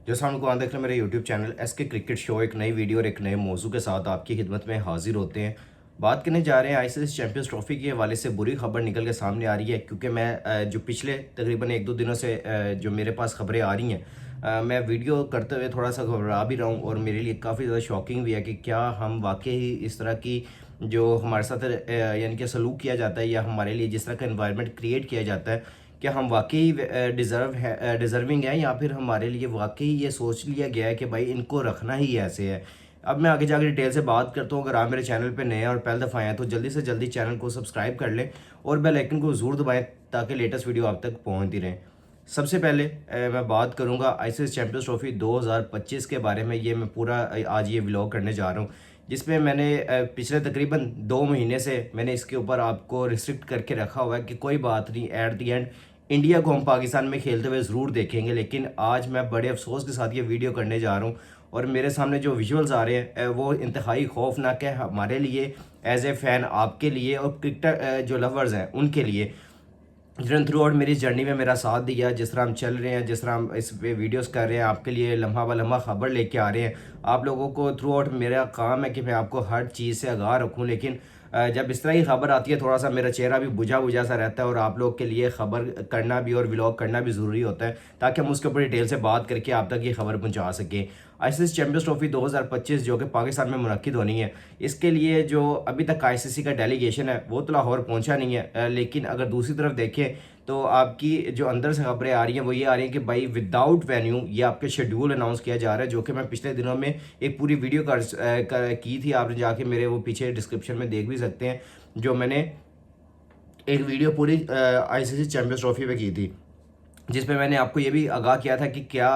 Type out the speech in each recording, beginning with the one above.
जैसा हमको देख रहे हैं मेरे YouTube channel SK cricket show एक नई वीडियो और एक नए मौजू के साथ आपकी खिदमत में हाजिर होते हैं। बात करने जा रहे हैं आईसीसी चैंपियंस ट्रॉफी के हवाले से बुरी खबर निकल के सामने आ रही है, क्योंकि मैं जो पिछले तकरीबन एक दो दिनों से जो मेरे पास खबरें आ रही हैं, मैं वीडियो करते हुए थोड़ा सा घबरा भी रहा हूँ और मेरे लिए काफ़ी ज़्यादा शॉकिंग भी है कि क्या हम वाकई ही इस तरह की जो हमारे साथ यानी कि सलूक किया जाता है या हमारे लिए जिस तरह का इन्वायरमेंट क्रिएट किया जाता है, क्या हम वाकई डिज़र्विंग है या फिर हमारे लिए वाकई ये सोच लिया गया है कि भाई इनको रखना ही ऐसे है। अब मैं आगे जाकर डिटेल से बात करता हूँ। अगर आप मेरे चैनल पे नए हैं और पहली दफ़ा आए हैं तो जल्दी से जल्दी चैनल को सब्सक्राइब कर लें और बेल आइकन को ज़रूर दबाएं ताकि लेटेस्ट वीडियो आप तक पहुँचती रहें। सबसे पहले मैं बात करूंगा आईसीसी चैंपियंस ट्रॉफी 2025 के बारे में। ये मैं पूरा आज ये व्लॉग करने जा रहा हूँ, जिसमें मैंने पिछले तकरीबन 2 महीने से मैंने इसके ऊपर आपको रिस्ट्रिक्ट करके रखा हुआ है कि कोई बात नहीं, एट द एंड इंडिया को हम पाकिस्तान में खेलते हुए ज़रूर देखेंगे। लेकिन आज मैं बड़े अफसोस के साथ ये वीडियो करने जा रहा हूँ और मेरे सामने जो विजुअल्स आ रहे हैं वो इंतहाई खौफनाक है हमारे लिए एज ए फ़ैन, आपके लिए और क्रिकेट जो लवर्स हैं उनके लिए, जिन्होंने थ्रू आउट मेरी जर्नी में मेरा साथ दिया। जिस तरह हम चल रहे हैं, जिस तरह हम इस पे वीडियोस कर रहे हैं, आपके लिए लम्हा ब लम्हा खबर लेके आ रहे हैं। आप लोगों को थ्रू आउट मेरा काम है कि मैं आपको हर चीज़ से आगाह रखूं, लेकिन जब इस तरह की खबर आती है थोड़ा सा मेरा चेहरा भी बुझा बुझा सा रहता है और आप लोग के लिए खबर करना भी और व्लॉग करना भी ज़रूरी होता है ताकि हम उसके ऊपर डिटेल से बात करके आप तक ये खबर पहुँचा सकें। आईसीसी चैंपियंस ट्रॉफी 2025 जो कि पाकिस्तान में मुनक्किद होनी है, इसके लिए जो अभी तक आईसीसी का डेलीगेशन है वो तो लाहौर पहुंचा नहीं है। लेकिन अगर दूसरी तरफ देखें तो आपकी जो अंदर से खबरें आ रही हैं वो ये आ रही हैं कि भाई विदाउट वेन्यू ये आपके शेड्यूल अनाउंस किया जा रहा है, जो कि मैं पिछले दिनों में एक पूरी वीडियो की थी। आपने जाके मेरे वो पीछे डिस्क्रिप्शन में देख भी सकते हैं, जो मैंने एक वीडियो पूरी आईसीसी चैंपियंस ट्रॉफी पे की थी, जिसमें मैंने आपको ये भी आगाह किया था कि क्या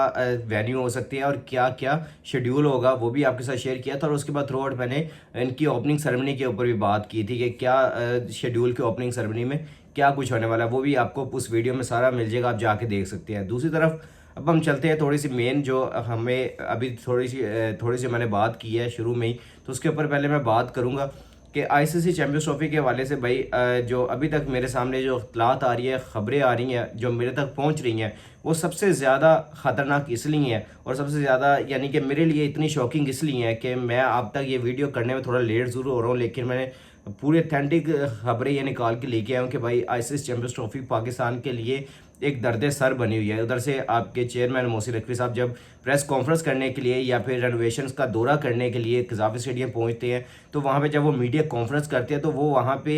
वेन्यू हो सकती है और क्या क्या शेड्यूल होगा, वो भी आपके साथ शेयर किया था। और उसके बाद थ्रू आउट मैंने इनकी ओपनिंग सेरेमनी के ऊपर भी बात की थी कि क्या शेड्यूल की ओपनिंग सेरेमनी में क्या कुछ होने वाला है, वो भी आपको उस वीडियो में सारा मिल जाएगा, आप जाके देख सकते हैं। दूसरी तरफ अब हम चलते हैं थोड़ी सी मेन जो हमें अभी थोड़ी सी मैंने बात की है शुरू में ही, तो उसके ऊपर पहले मैं बात करूँगा कि आईसीसी चैंपियंस ट्रॉफी के हवाले से भाई जो अभी तक मेरे सामने जो इत्तलात आ रही है, खबरें आ रही हैं जो मेरे तक पहुंच रही हैं, वो सबसे ज़्यादा ख़तरनाक इसलिए है और सबसे ज़्यादा यानी कि मेरे लिए इतनी शॉकिंग इसलिए है कि मैं आप तक ये वीडियो करने में थोड़ा लेट ज़रूर हो रहा हूँ, लेकिन मैंने पूरी अथेंटिक खबरें ये निकाल के लेके आया हूँ कि भाई आईसीसी चैंपियंस ट्रॉफी पाकिस्तान के लिए एक दर्द सर बनी हुई है। उधर से आपके चेयरमैन मोहसिन नकवी साहब जब प्रेस कॉन्फ्रेंस करने के लिए या फिर रेनोवेशन का दौरा करने के लिए कज़ाफ़ी स्टेडियम पहुंचते हैं, तो वहाँ पे जब वो मीडिया कॉन्फ्रेंस करते हैं तो वो वहाँ पे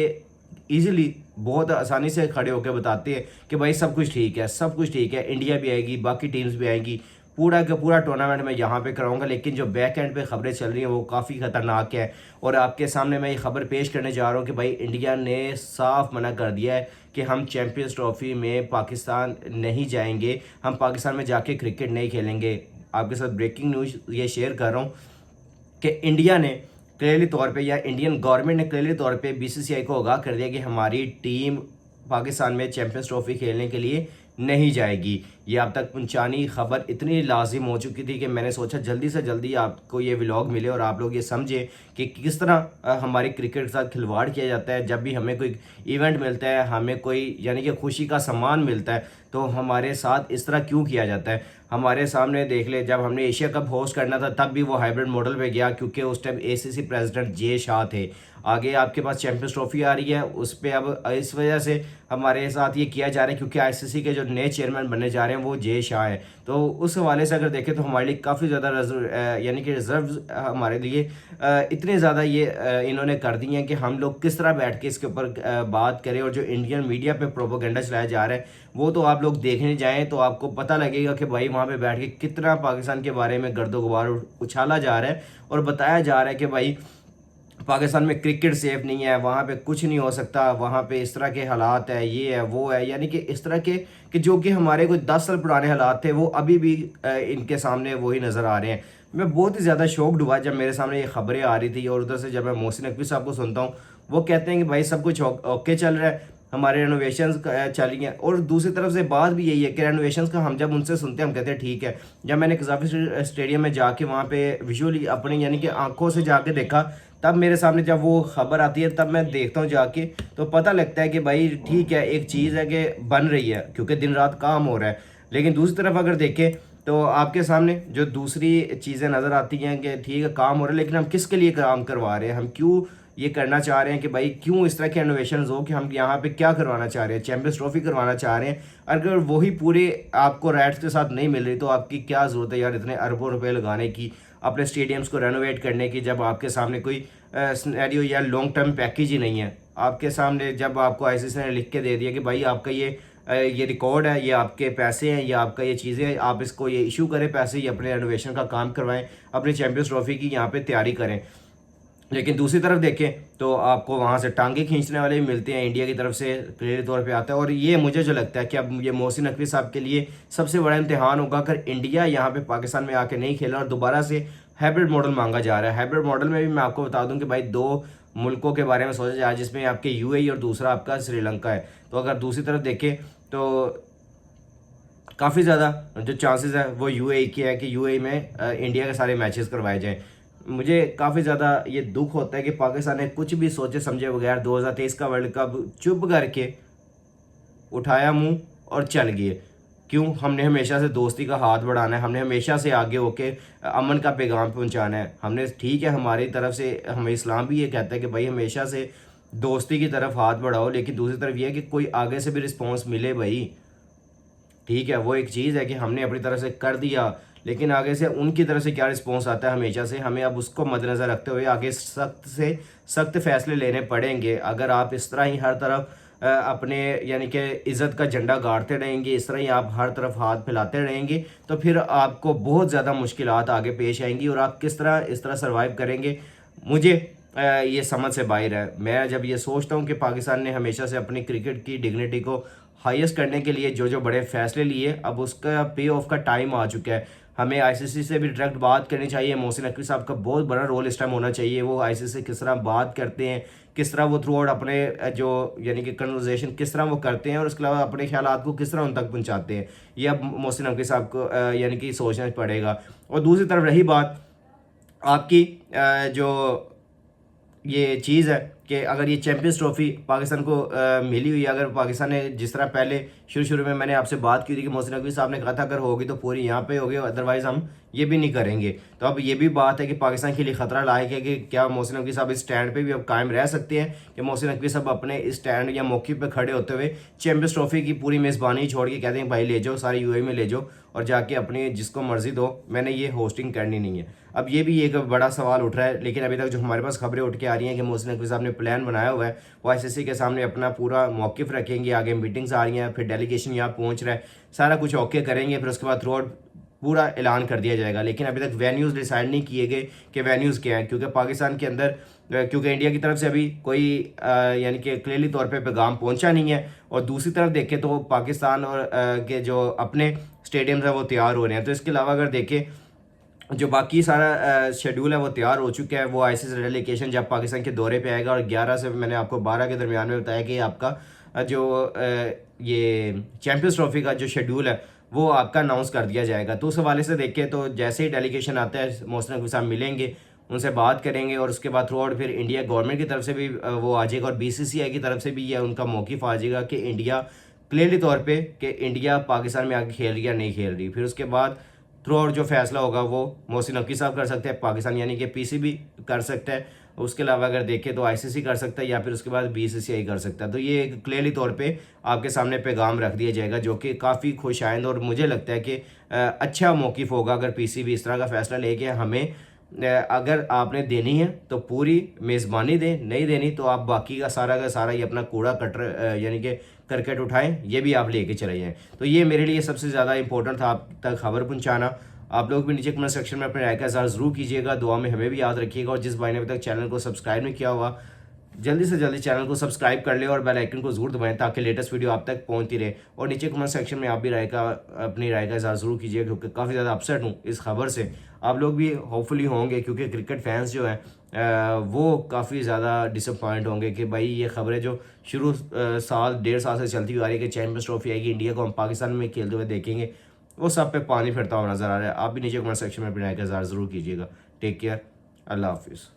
ईजिली बहुत आसानी से खड़े होकर बताते हैं कि भाई सब कुछ ठीक है, सब कुछ ठीक है, इंडिया भी आएगी, बाकी टीम्स भी आएंगी, पूरा का पूरा टूर्नामेंट मैं यहाँ पे कराऊंगा। लेकिन जो बैक एंड पे खबरें चल रही हैं वो काफ़ी ख़तरनाक है और आपके सामने मैं ये खबर पेश करने जा रहा हूँ कि भाई इंडिया ने साफ मना कर दिया है कि हम चैंपियंस ट्रॉफी में पाकिस्तान नहीं जाएंगे, हम पाकिस्तान में जाके क्रिकेट नहीं खेलेंगे। आपके साथ ब्रेकिंग न्यूज़ ये शेयर कर रहा हूँ कि इंडिया ने क्लियरली तौर पे या इंडियन गवर्नमेंट ने क्लियरली तौर पे बीसीसीआई को आगाह कर दिया कि हमारी टीम पाकिस्तान में चैंपियंस ट्रॉफी खेलने के लिए नहीं जाएगी। ये आप तक पहुंचानी खबर इतनी लाजिम हो चुकी थी कि मैंने सोचा जल्दी से जल्दी आपको ये व्लॉग मिले और आप लोग ये समझे कि किस तरह हमारी क्रिकेट के साथ खिलवाड़ किया जाता है। जब भी हमें कोई इवेंट मिलता है, हमें कोई यानी कि खुशी का सम्मान मिलता है, तो हमारे साथ इस तरह क्यों किया जाता है। हमारे सामने देख ले, जब हमने एशिया कप होस्ट करना था तब भी वो हाइब्रिड मॉडल पे गया, क्योंकि उस टाइम एसीसी प्रेसिडेंट जे शाह थे। आगे आपके पास चैंपियंस ट्रॉफी आ रही है, उस पर अब इस वजह से हमारे साथ ये किया जा रहा है क्योंकि आईसीसी के जो नए चेयरमैन बनने जा रहे हैं वो जे शाह है। तो उस हवाले से अगर देखें तो हमारे लिए काफ़ी ज़्यादा यानी कि रिजर्व हमारे लिए इतने ज़्यादा ये इन्होंने कर दी हैं कि हम लोग किस तरह बैठ के इसके ऊपर बात करें। और जो इंडियन मीडिया पे प्रोपोगंडा चलाया जा रहा है वो तो आप लोग देखने जाएँ तो आपको पता लगेगा कि भाई वहाँ पे बैठ के कितना पाकिस्तान के बारे में गर्दो गुबार उछाला जा रहा है और बताया जा रहा है कि भाई पाकिस्तान में क्रिकेट सेफ नहीं है, वहाँ पे कुछ नहीं हो सकता, वहाँ पे इस तरह के हालात है, ये है वो है, यानी कि इस तरह के कि जो कि हमारे कोई 10 साल पुराने हालात थे वो अभी भी इनके सामने वही नज़र आ रहे हैं। मैं बहुत ही ज़्यादा शॉक्ड हुआ जब मेरे सामने ये खबरें आ रही थी और उधर से जब मैं मोहसिन नकवी साहब को सुनता हूँ वो कहते हैं कि भाई सब कुछ ओके चल रहा है, हमारे रेनोवेशन चल रही हैं। और दूसरी तरफ से बात भी यही है कि रेनोवेशन का हम जब उनसे सुनते हैं हम कहते हैं ठीक है। जब मैंने कज़ाफ़ी स्टेडियम में जाके वहाँ पे विजुअली अपनी यानी कि आंखों से जाके देखा, तब मेरे सामने जब वो खबर आती है तब मैं देखता हूँ जाके, तो पता लगता है कि भाई ठीक है, एक चीज़ है कि बन रही है क्योंकि दिन रात काम हो रहा है। लेकिन दूसरी तरफ अगर देखें तो आपके सामने जो दूसरी चीज़ें नज़र आती हैं कि ठीक है काम हो रहा है, लेकिन हम किसके लिए काम करवा रहे हैं, हम क्यों ये करना चाह रहे हैं कि भाई क्यों इस तरह के इनोवेशंस हो कि हम यहाँ पे क्या करवाना चाह रहे हैं, चैंपियंस ट्रॉफी करवाना चाह रहे हैं। अगर वही पूरे आपको राइट्स के साथ नहीं मिल रही तो आपकी क्या ज़रूरत है यार इतने अरबों रुपए लगाने की, अपने स्टेडियम्स को रेनोवेट करने की, जब आपके सामने कोई सिनेरियो या लॉन्ग टर्म पैकेज ही नहीं है आपके सामने। जब आपको आईसीसी ने लिख के दे दिया कि भाई आपका ये रिकॉर्ड है, ये आपके पैसे हैं, ये आपका ये चीज़ें हैं, आप इसको ये इशू करें पैसे, ये अपने रेनोवेशन का काम करवाएं, अपनी चैंपियंस ट्रॉफी की यहाँ पे तैयारी करें। लेकिन दूसरी तरफ देखें तो आपको वहाँ से टांगे खींचने वाले भी मिलते हैं, इंडिया की तरफ से क्लियर तौर पे आता है। और ये मुझे जो लगता है कि अब ये मोहसिन नकवी साहब के लिए सबसे बड़ा इम्तिहान होगा अगर इंडिया यहाँ पे पाकिस्तान में आके नहीं खेला और दोबारा से हाइब्रिड मॉडल मांगा जा रहा है। हाइब्रिड मॉडल में भी मैं आपको बता दूं कि भाई 2 मुल्कों के बारे में सोचा जाए, जिसमें आपके यूएई और दूसरा आपका श्रीलंका है। तो अगर दूसरी तरफ देखें तो काफ़ी ज़्यादा जो चांसेस है वो यूएई के है कि यूएई में इंडिया के सारे मैचेस करवाए जाएं। मुझे काफ़ी ज़्यादा ये दुख होता है कि पाकिस्तान ने कुछ भी सोचे समझे बगैर 2023 का वर्ल्ड कप चुप करके उठाया मुंह और चल गए। क्यों? हमने हमेशा से दोस्ती का हाथ बढ़ाना है, हमने हमेशा से आगे होके अमन का पैगाम पहुंचाना है। हमने ठीक है हमारी तरफ से हमें इस्लाम भी ये कहता है कि भाई हमेशा से दोस्ती की तरफ हाथ बढ़ाओ, लेकिन दूसरी तरफ ये है कि कोई आगे से भी रिस्पॉन्स मिले भाई। ठीक है वो एक चीज़ है कि हमने अपनी तरफ से कर दिया, लेकिन आगे से उनकी तरफ से क्या रिस्पॉन्स आता है हमेशा से हमें अब उसको मद्देनज़र रखते हुए आगे सख्त से सख्त फैसले लेने पड़ेंगे। अगर आप इस तरह ही हर तरफ अपने यानी कि इज़्ज़त का झंडा गाड़ते रहेंगे, इस तरह ही आप हर तरफ हाथ फैलाते रहेंगे, तो फिर आपको बहुत ज़्यादा मुश्किलात आगे पेश आएंगी और आप किस तरह इस तरह सर्वाइव करेंगे मुझे ये समझ से बाहर है। मैं जब ये सोचता हूँ कि पाकिस्तान ने हमेशा से अपनी क्रिकेट की डिग्निटी को हाईएस्ट करने के लिए जो जो बड़े फैसले लिए, अब उसका पे ऑफ का टाइम आ चुका है। हमें आईसीसी से भी डायरेक्ट बात करनी चाहिए। मोहसिन नकवी साहब का बहुत बड़ा रोल इस टाइम होना चाहिए। वो आईसीसी से किस तरह बात करते हैं, किस तरह वो थ्रू आउट अपने जो यानी कि कन्वर्सेशन किस तरह वो करते हैं और उसके अलावा अपने ख्यालात को किस तरह उन तक पहुंचाते हैं, ये अब मोहसिन नकवी साहब को यानी कि सोचना पड़ेगा। और दूसरी तरफ रही बात आपकी जो ये चीज़ है कि अगर ये चैंपियंस ट्रॉफी पाकिस्तान को मिली हुई है, अगर पाकिस्तान ने जिस तरह पहले शुरू में मैंने आपसे बात की थी कि मोहसिन नकवी साहब ने कहा था अगर होगी तो पूरी यहाँ पे होगी, अदरवाइज़ हम ये भी नहीं करेंगे। तो अब ये भी बात है कि पाकिस्तान के लिए ख़तरा लायक है कि क्या मोहसिन नकवी साहब इस स्टैंड पे भी अब कायम रह सकते हैं कि मोहसिन नकवी साहब अपने इस स्टैंड या मौके पे खड़े होते हुए चैंपियंस ट्रॉफी की पूरी मेज़बानी छोड़ के कहते हैं भाई ले जाओ सारे यूएई में ले जाओ और जाके अपनी जिसको मर्जी दो, मैंने ये होस्टिंग करनी नहीं है। अब ये भी एक बड़ा सवाल उठ रहा है, लेकिन अभी तक जो हमारे पास खबरें उठ के आ रही हैं कि मोहसिन नकवी साहब ने प्लान बनाया हुआ है, वो आईसीसी के सामने अपना पूरा मौक़िफ़ रखेंगे, आगे मीटिंग्स आ रही हैं, फिर डेलीगेशन यहाँ पहुँच रहा है, सारा कुछ ओके करेंगे, फिर उसके बाद थ्रू आउट पूरा ऐलान कर दिया जाएगा। लेकिन अभी तक वेन्यूज़ डिसाइड नहीं किए गए कि वेन्यूज़ क्या हैं, क्योंकि पाकिस्तान के अंदर क्योंकि इंडिया की तरफ से अभी कोई यानी कि क्लियरली तौर पे पैगाम पहुंचा नहीं है। और दूसरी तरफ देखें तो पाकिस्तान और के जो अपने स्टेडियम्स हैं वो तैयार हो रहे हैं। तो इसके अलावा अगर देखें जो बाकी सारा शेड्यूल है वो तैयार हो चुका है। वो आईसीसी डेलीगेशन जब पाकिस्तान के दौरे पे आएगा और 11 से मैंने आपको 12 के दरमियान में बताया कि आपका जो ये चैंपियंस ट्रॉफी का जो शेड्यूल है वो आपका अनाउंस कर दिया जाएगा। तो उस हवाले से देखें तो जैसे ही डेलीगेशन आता है मोहसिन नकवी साहब मिलेंगे, उनसे बात करेंगे और उसके बाद थ्रू आउट फिर इंडिया गवर्नमेंट की तरफ से भी वो आ जाएगा और बीसीसीआई की तरफ से भी यह उनका मौक़िफ़ आ जाएगा कि इंडिया क्लियरली तौर पे कि इंडिया पाकिस्तान में आगे खेल रही या नहीं खेल रही। फिर उसके बाद थ्रू आउट जो फैसला होगा वो मोहसिन नकवी साहब कर सकते हैं, पाकिस्तान यानी कि पीसीबी कर सकता है, उसके अलावा अगर देखें तो आईसीसी कर सकता है या फिर उसके बाद बीसीसीआई कर सकता है। तो ये एक क्लियरली तौर पे आपके सामने पैगाम रख दिया जाएगा जो कि काफ़ी खुशाइंद और मुझे लगता है कि अच्छा मौक़िफ़ होगा अगर पीसीबी इस तरह का फैसला लेके हमें अगर आपने देनी है तो पूरी मेज़बानी दें, नहीं देनी तो आप बाकी का सारा ही अपना कूड़ा कटर यानी कि करकट उठाएं, ये भी आप लेके चले जाएँ। तो ये मेरे लिए सबसे ज़्यादा इंपॉर्टेंट था आप तक खबर पहुँचाना। आप लोग भी नीचे कमेंट सेक्शन में अपने राय का इज़हार ज़रूर कीजिएगा, दुआ में हमें भी याद रखिएगा। और जिस भाई ने अभी तक चैनल को सब्सक्राइब नहीं किया हुआ जल्दी से जल्दी चैनल को सब्सक्राइब कर ले और बेल आइकन को ज़रूर दबाएं ताकि लेटेस्ट वीडियो आप तक पहुंचती रहे। और नीचे कमेंट सेक्शन में आप भी अपनी राय का इज़हार ज़रूर कीजिए, क्योंकि काफ़ी ज़्यादा अपसेट हूँ इस खबर से। आप लोग भी होपफुली होंगे क्योंकि क्रिकेट फैंस जो हैं वो काफ़ी ज़्यादा डिसअपॉइंट होंगे कि भाई ये खबरें जो शुरू साल 1.5 साल से चलती हुई आ रही है कि चैंपियंस ट्रॉफी आएगी, इंडिया को हम पाकिस्तान में खेलते हुए देखेंगे, वो सब पे पानी फिरता हुआ नज़र आ रहा है। आप भी नीचे कमेंट सेक्शन में अपनी राय का इज़हार ज़रूर कीजिएगा। टेक केयर, अल्लाह हाफिज़।